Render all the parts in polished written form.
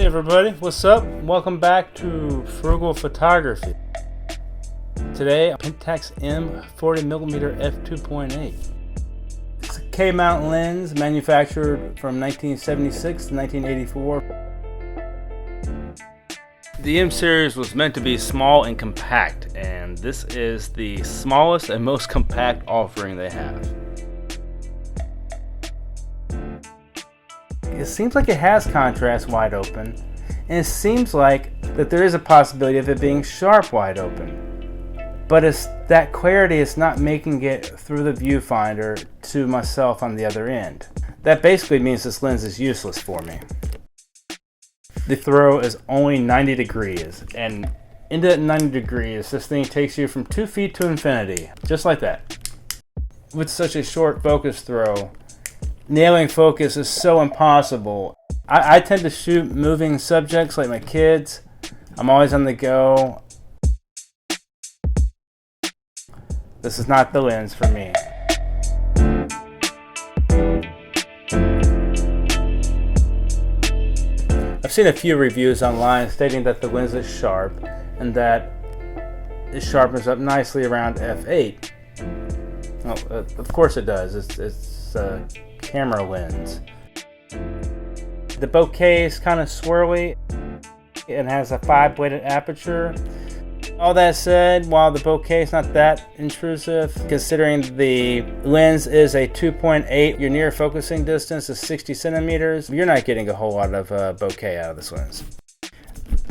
everybody, what's up? Welcome back to Frugal Photography. Today, a Pentax-M 40mm f2.8. It's a K-mount lens manufactured from 1976 to 1984. The M series was meant to be small and compact, and this is the smallest and most compact offering they have. It seems like it has contrast wide open, and it seems like that there is a possibility of it being sharp wide open. But it's that clarity is not making it through the viewfinder to myself on the other end. That basically means this lens is useless for me. The throw is only 90 degrees, and into that 90 degrees, this thing takes you from 2 feet to infinity, just like that. With such a short focus throw, nailing focus is so impossible. I tend to shoot moving subjects like my kids. I'm always on the go. This is not the lens for me. I've seen a few reviews online stating that the lens is sharp and that it sharpens up nicely around f8. Well, of course it does. It's a camera lens. The bokeh is kind of swirly and has a 5-bladed aperture. All that said, while the bokeh is not that intrusive, considering the lens is a 2.8, your near focusing distance is 60 centimeters, you're not getting a whole lot of bokeh out of this lens.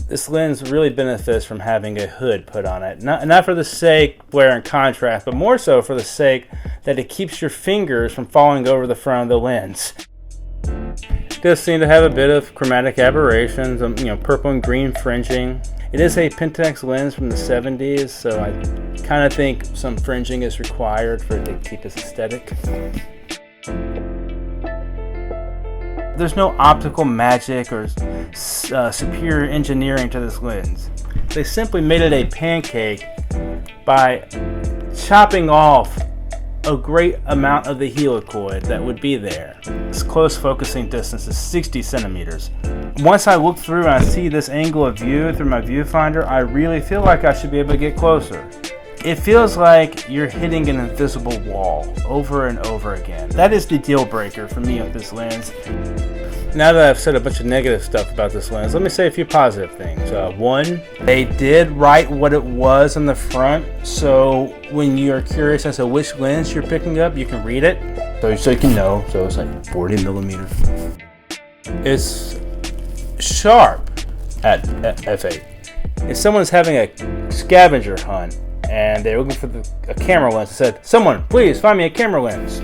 This lens really benefits from having a hood put on it. Not for the sake of glare and contrast, but more so for the sake that it keeps your fingers from falling over the front of the lens. It does seem to have a bit of chromatic aberrations, purple and green fringing. It is a Pentax lens from the 70s, so I kind of think some fringing is required for it to keep this aesthetic. There's no optical magic or superior engineering to this lens. They simply made it a pancake by chopping off a great amount of the helicoid that would be there. Its close focusing distance is 60 centimeters. Once I look through and I see this angle of view through my viewfinder, I really feel like I should be able to get closer. It feels like you're hitting an invisible wall over and over again. That is the deal breaker for me with this lens. Now that I've said a bunch of negative stuff about this lens, let me say a few positive things. One, they did write what it was on the front, so when you're curious as to which lens you're picking up, you can read it, so you can know. So it's like 40mm. It's sharp at f8. If someone's having a scavenger hunt and they're looking for a camera lens and said, "Someone, please find me a camera lens,"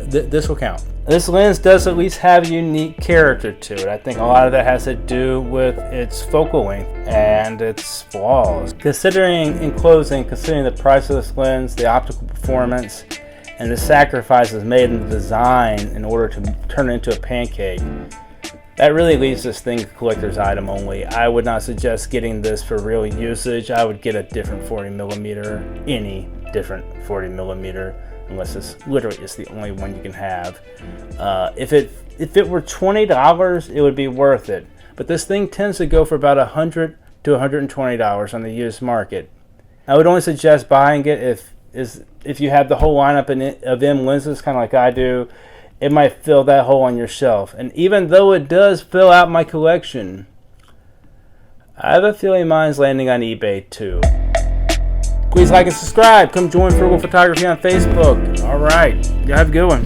this will count. This lens does at least have a unique character to it. I think a lot of that has to do with its focal length and its flaws. Considering the price of this lens, the optical performance, and the sacrifices made in the design in order to turn it into a pancake, that really leaves this thing a collector's item only. I would not suggest getting this for real usage. I would get a different 40mm, any different 40mm, unless it's literally the only one you can have. If it were $20, it would be worth it. But this thing tends to go for about $100 to $120 on the used market. I would only suggest buying it if you have the whole lineup of M lenses, kind of like I do. It might fill that hole on your shelf. And even though it does fill out my collection, I have a feeling mine's landing on eBay too. Please like and subscribe. Come join Frugal Photography on Facebook. All right. You have a good one.